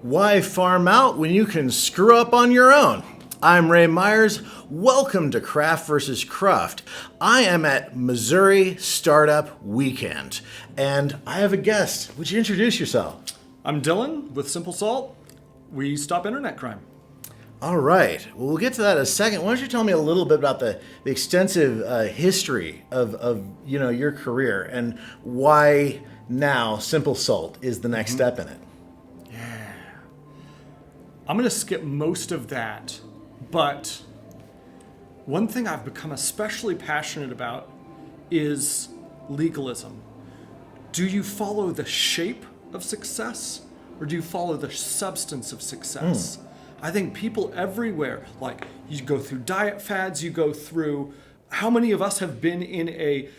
Why farm out when you can screw up on your own? I'm Ray Myers. Welcome to Craft versus Cruft. I am at Missouri Startup Weekend, and I have a guest. Would you introduce yourself? I'm Dylan with Simple Salt. We stop internet crime. All right. Well, we'll get to that in a second. Why don't you tell me a little bit about the extensive history of your career and why now Simple Salt is the next step in it? I'm going to skip most of that, but one thing I've become especially passionate about is legalism. Do you follow the shape of success or do you follow the substance of success? I think people everywhere, like you go through diet fads, you go through, how many of us have been in a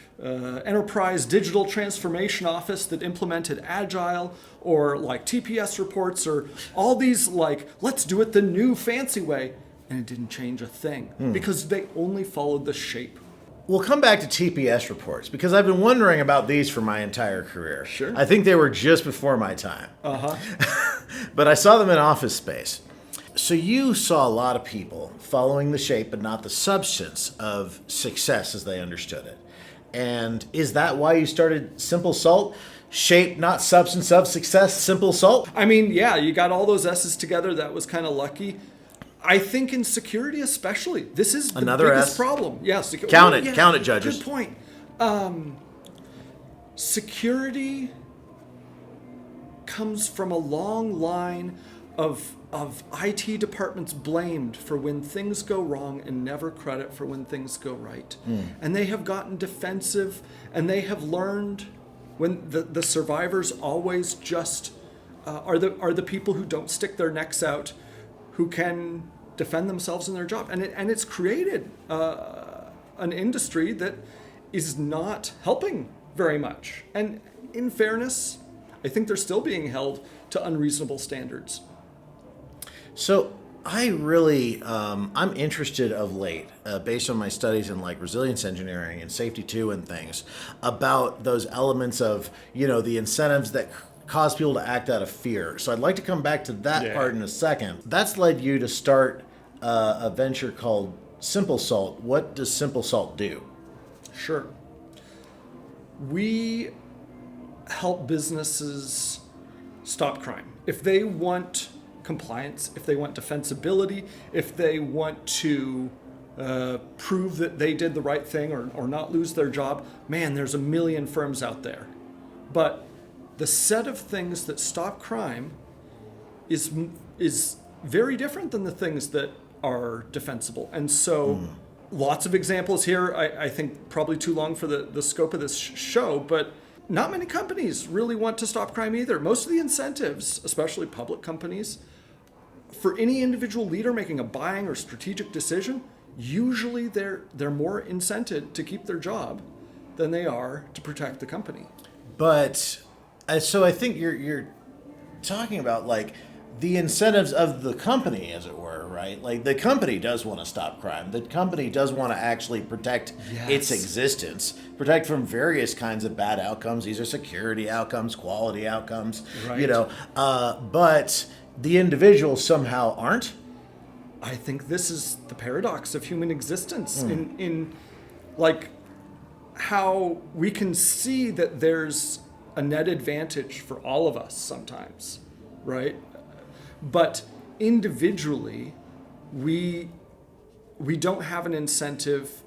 enterprise digital transformation office that implemented Agile or like TPS reports or all these like, let's do it the new fancy way. And it didn't change a thing because they only followed the shape. We'll come back to TPS reports because I've been wondering about these for my entire career. Sure. I think they were just before my time. But I saw them in Office Space. So you saw a lot of people following the shape but not the substance of success as they understood it. And is that why you started Simple Salt? Shape, not substance of success, Simple Salt? I mean, yeah, you got all those S's together. That was kind of lucky. I think in security especially, this is the Another biggest S? problem. Yes. Count it, judges. Good point. Security comes from a long line of IT departments blamed for when things go wrong and never credit for when things go right. And they have gotten defensive and they have learned when the survivors always just are the people who don't stick their necks out, who can defend themselves in their job. And it's created an industry that is not helping very much. And in fairness, I think they're still being held to unreasonable standards. So I really, I'm interested of late, based on my studies in like resilience engineering and safety 2 and things, about those elements of, the incentives that cause people to act out of fear. So I'd like to come back to that part in a second. That's led you to start a venture called Simple Salt. What does Simple Salt do? Sure. We help businesses stop crime. If they want compliance, if they want defensibility, if they want to prove that they did the right thing or not lose their job, man, there's a million firms out there. But the set of things that stop crime is very different than the things that are defensible. And so lots of examples here. I think probably too long for the scope of this show, but not many companies really want to stop crime either. Most of the incentives, especially public companies, for any individual leader making a buying or strategic decision, usually they're more incented to keep their job than they are to protect the company. But so I think you're talking about like the incentives of the company, as it were, right? Like the company does want to stop crime. The company does want to actually protect its existence, protect from various kinds of bad outcomes. These are security outcomes, quality outcomes, right. But the individuals somehow aren't. I think this is the paradox of human existence in like how we can see that there's a net advantage for all of us sometimes, right? But individually, we don't have an incentive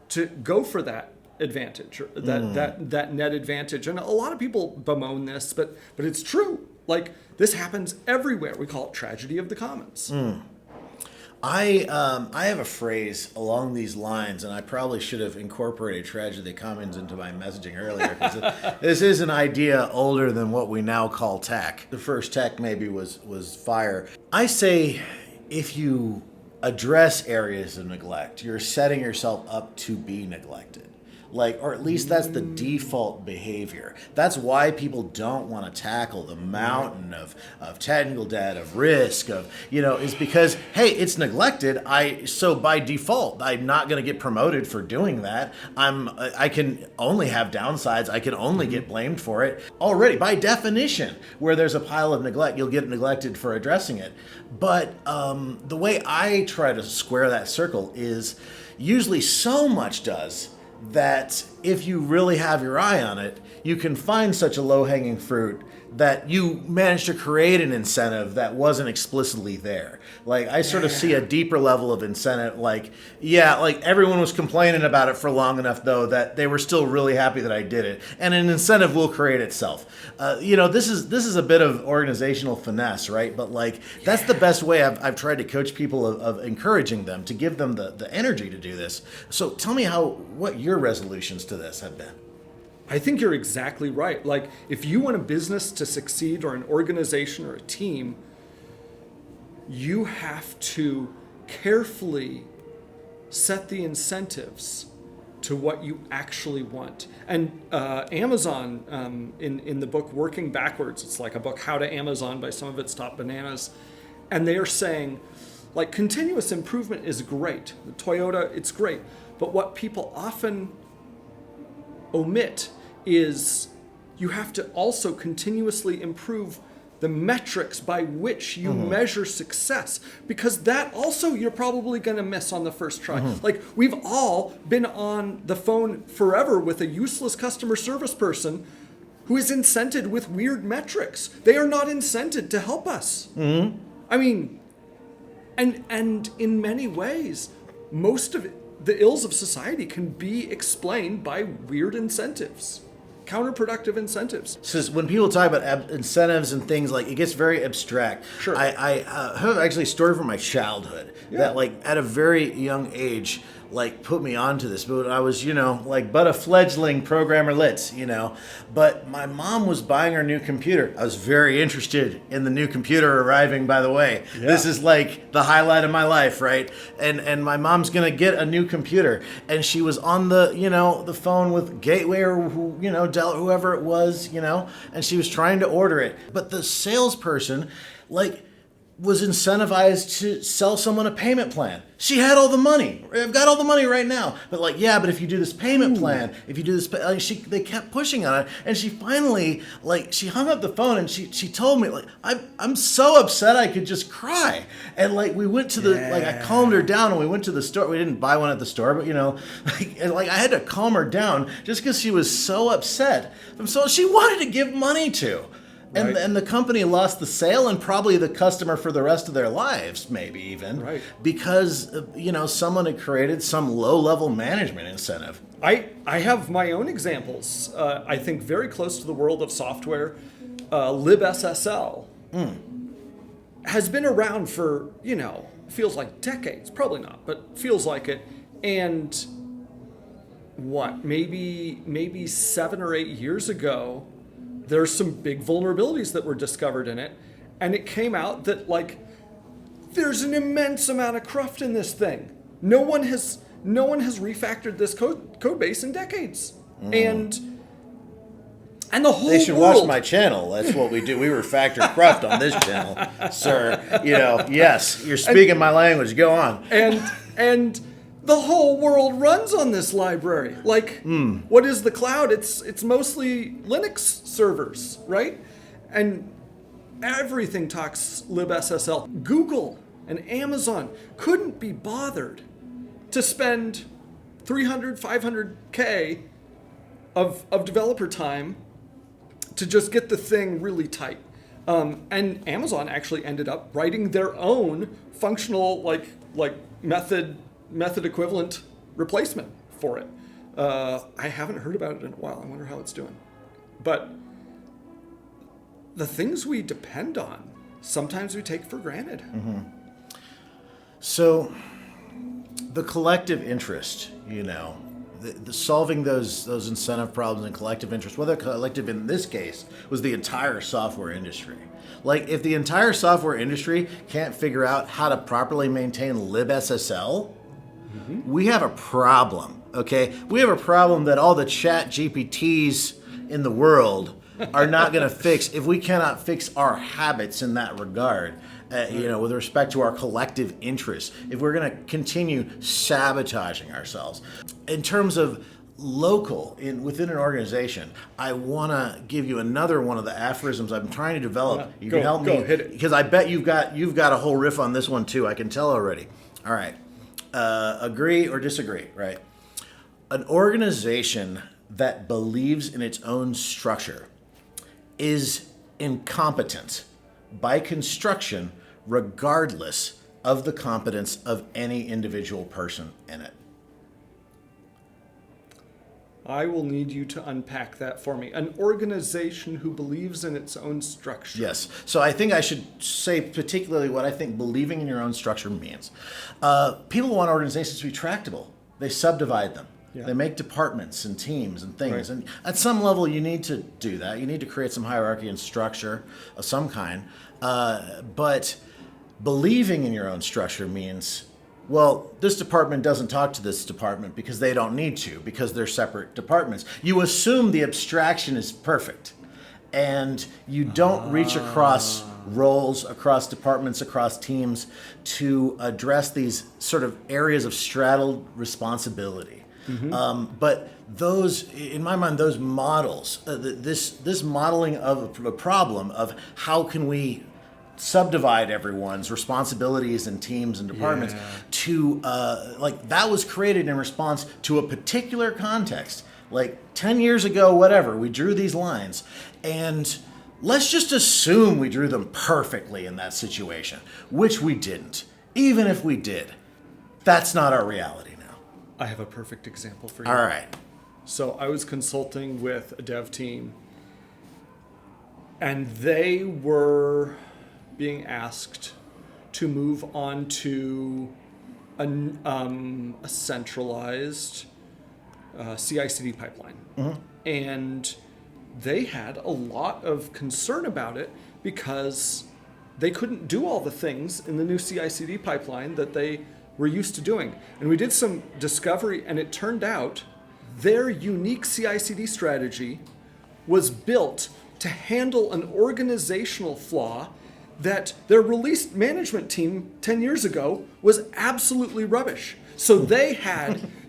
to go for that advantage or that net advantage. And a lot of people bemoan this, but it's true. Like this happens everywhere. We call it tragedy of the commons. I have a phrase along these lines, and I probably should have incorporated tragedy of the commons into my messaging earlier, because this is an idea older than what we now call tech. The first tech maybe was fire. I say if you address areas of neglect, you're setting yourself up to be neglected. Like, or at least that's the default behavior. That's why people don't want to tackle the mountain of technical debt, of risk, of, is because, hey, it's neglected. So by default, I'm not going to get promoted for doing that. I can only have downsides. I can only get blamed for it. Already, by definition, where there's a pile of neglect, you'll get neglected for addressing it. But the way I try to square that circle is usually so much does that if you really have your eye on it, you can find such a low-hanging fruit that you manage to create an incentive that wasn't explicitly there. Like, I sort of see a deeper level of incentive. Like everyone was complaining about it for long enough, though, that they were still really happy that I did it. And an incentive will create itself. This is a bit of organizational finesse, right? But that's the best way I've tried to coach people of encouraging them, to give them the energy to do this. So tell me what your resolutions to this have been. I think you're exactly right. Like, if you want a business to succeed, or an organization or a team, you have to carefully set the incentives to what you actually want. And Amazon, in the book Working Backwards, it's like a book, How to Amazon, by some of its top bananas. And they are saying, like, continuous improvement is great. The Toyota, it's great. But what people often omit is you have to also continuously improve the metrics by which you measure success, because that also you're probably going to miss on the first try. Like, we've all been on the phone forever with a useless customer service person who is incented with weird metrics. They are not incented to help us. I mean, and in many ways, most of the ills of society can be explained by weird incentives, counterproductive incentives. So when people talk about incentives and things, like, it gets very abstract. Sure. I have actually a story from my childhood that, like, at a very young age, like, put me onto this. But I was, but a fledgling programmer but my mom was buying her new computer. I was very interested in the new computer arriving, by the way. Yeah. This is like the highlight of my life, right? And my mom's going to get a new computer. And she was on the phone with Gateway or, Dell or whoever it was, and she was trying to order it. But the salesperson, was incentivized to sell someone a payment plan. She had all the money. I've got all the money right now. But but if you do this payment plan, if you do this, they kept pushing on it. And she finally, she hung up the phone and she told me, I'm so upset I could just cry. And we went to I calmed her down and we went to the store. We didn't buy one at the store, but I had to calm her down just because she was so upset. So she wanted to give money to. Right. And the company lost the sale and probably the customer for the rest of their lives, maybe even, right, because someone had created some low-level management incentive. I have my own examples. I think very close to the world of software. libSSL has been around for feels like decades, probably not, but feels like it. And maybe 7 or 8 years ago, there's some big vulnerabilities that were discovered in it, and it came out that there's an immense amount of cruft in this thing. No one has refactored this code base in decades, and the whole they should world, watch my channel. That's what we do. We refactor cruft on this channel, sir. Yes, you're speaking my language. Go on. And the whole world runs on this library. What is the cloud? It's mostly Linux servers, right? And everything talks libSSL. Google and Amazon couldn't be bothered to spend 300, 500K of developer time to just get the thing really tight. And Amazon actually ended up writing their own functional method equivalent replacement for it. I haven't heard about it in a while. I wonder how it's doing. But the things we depend on, sometimes we take for granted. So the collective interest, the solving those incentive problems and collective interest, whether collective in this case was the entire software industry. If the entire software industry can't figure out how to properly maintain libSSL, We have a problem, okay? We have a problem that all the chat GPTs in the world are not going to fix if we cannot fix our habits in that regard. With respect to our collective interests, if we're going to continue sabotaging ourselves. In terms of local within an organization, I want to give you another one of the aphorisms I'm trying to develop. You can help me, hit it. because I bet you've got a whole riff on this one too. I can tell already. All right, agree or disagree? Right, an organization that believes in its own structure is incompetent by construction, regardless of the competence of any individual person in it. I will need you to unpack that for me. An organization who believes in its own structure. Yes. So I think I should say particularly what I think believing in your own structure means. People want organizations to be tractable. They subdivide them. Yeah. They make departments and teams and things. Right. And at some level, you need to do that. You need to create some hierarchy and structure of some kind. But believing in your own structure means, well, this department doesn't talk to this department because they don't need to, because they're separate departments. You assume the abstraction is perfect, and you don't reach across roles, across departments, across teams to address these sort of areas of straddled responsibility. But those, in my mind, those models, this modeling of a problem of how can we subdivide everyone's responsibilities and teams and departments to that was created in response to a particular context. Like 10 years ago, whatever, we drew these lines, and let's just assume we drew them perfectly in that situation, which we didn't. Even if we did, that's not our reality now. I have a perfect example for you. All right. So I was consulting with a dev team, and they were being asked to move on to a centralized CI/CD pipeline. And they had a lot of concern about it because they couldn't do all the things in the new CI/CD pipeline that they were used to doing. And we did some discovery, and it turned out their unique CI/CD strategy was built to handle an organizational flaw that their release management team 10 years ago was absolutely rubbish. So they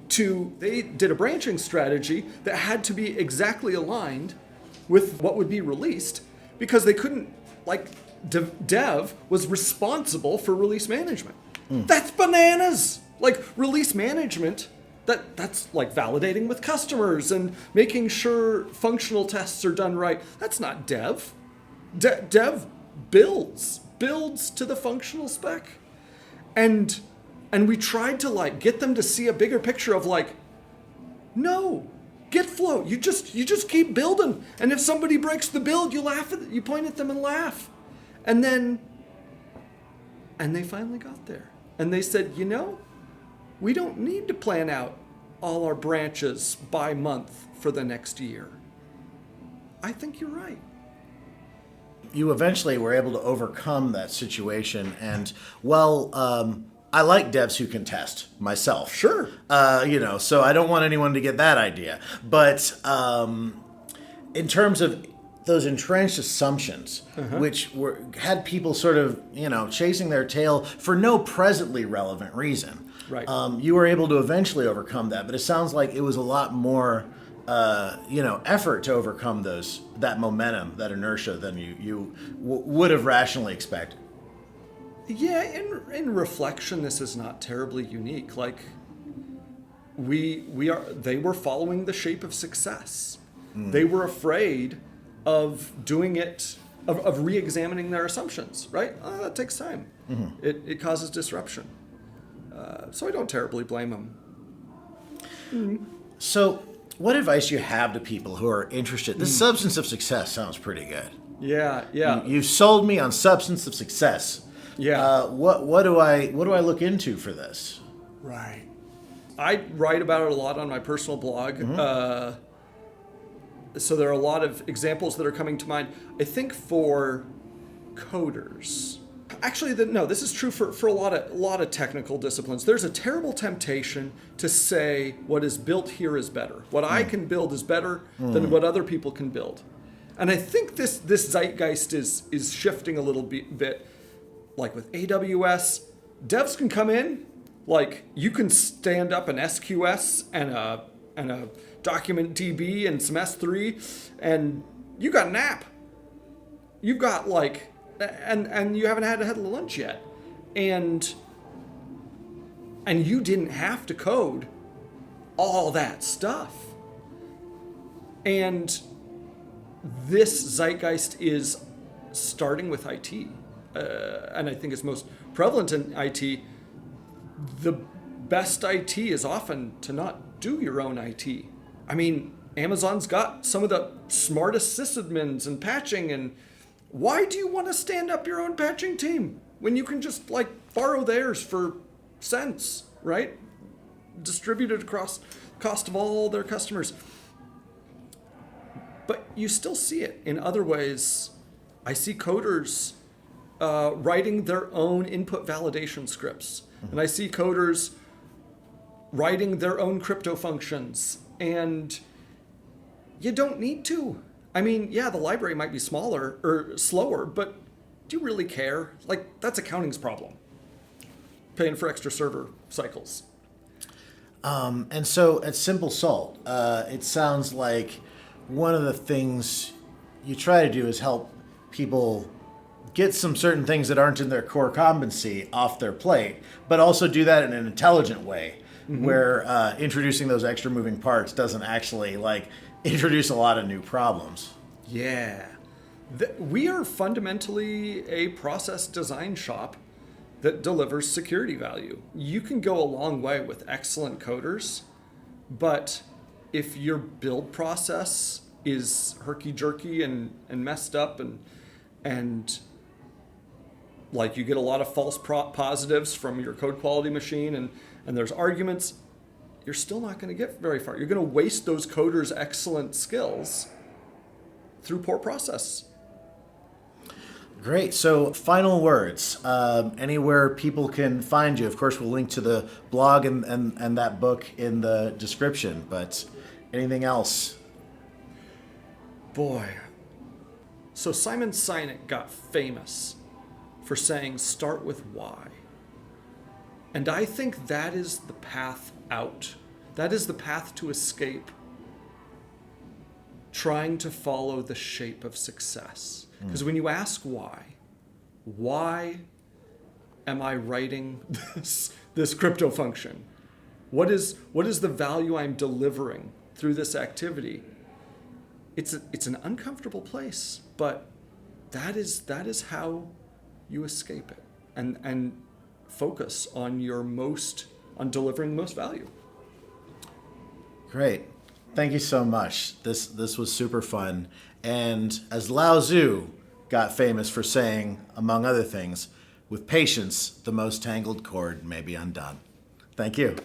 did a branching strategy that had to be exactly aligned with what would be released, because they couldn't, dev was responsible for release management. That's bananas. Like, release management, that's like validating with customers and making sure functional tests are done right. That's not dev. Dev builds to the functional spec. And we tried to get them to see a bigger picture of no, get flow. You just keep building. And if somebody breaks the build, you point at them and laugh. And they finally got there. And they said, we don't need to plan out all our branches by month for the next year. I think you're right. You eventually were able to overcome that situation, and I like devs who can test myself. Sure. So I don't want anyone to get that idea. But in terms of those entrenched assumptions, which had people sort of, chasing their tail for no presently relevant reason. Right. You were able to eventually overcome that, but it sounds like it was a lot more, effort to overcome that momentum, that inertia, than you would have rationally expected. Yeah, in reflection, this is not terribly unique. They were following the shape of success. They were afraid of doing it, of re-examining their assumptions, right? That takes time. It causes disruption. So I don't terribly blame them. So what advice do you have to people who are interested? The substance of success sounds pretty good. Yeah. You've sold me on substance of success. Yeah. What do I look into for this? Right. I write about it a lot on my personal blog. So there are a lot of examples that are coming to mind. I think for coders, Actually, no, this is true for a lot of technical disciplines. There's a terrible temptation to say what is built here is better. What I can build is better than what other people can build. And I think this zeitgeist is shifting a little bit. Like with AWS, devs can come in, like you can stand up an SQS and a document DB and some S3, and you got an app. You've got like, and you haven't had lunch yet, and you didn't have to code all that stuff. And this zeitgeist is starting with IT, and I think it's most prevalent in IT. The best IT is often to not do your own IT. I mean, Amazon's got some of the smartest sysadmins and patching, and why do you want to stand up your own patching team when you can just like borrow theirs for cents, right? Distributed across cost of all their customers. But you still see it in other ways. I see coders writing their own input validation scripts. And I see coders writing their own crypto functions. And you don't need to. I mean, yeah, the library might be smaller or slower, but do you really care? Like, that's accounting's problem. Paying for extra server cycles. And so at Simple Salt, it sounds like one of the things you try to do is help people get some certain things that aren't in their core competency off their plate, but also do that in an intelligent way, where introducing those extra moving parts doesn't actually like introduce a lot of new problems. Yeah. We are fundamentally a process design shop that delivers security value. You can go a long way with excellent coders, but if your build process is herky-jerky and messed up and like you get a lot of false positives from your code quality machine and there's arguments, you're still not going to get very far. You're going to waste those coders' excellent skills through poor process. Great. So final words, anywhere people can find you. Of course, we'll link to the blog and that book in the description, but anything else? Boy. So Simon Sinek got famous for saying, start with why. And I think that is the path out. That is the path to escape trying to follow the shape of success. Because when you ask why am I writing this crypto function? What is the value I'm delivering through this activity? It's an uncomfortable place, but that is how you escape it and focus on on delivering most value. Great. Thank you so much. This was super fun. And as Lao Tzu got famous for saying, among other things, with patience, the most tangled cord may be undone. Thank you.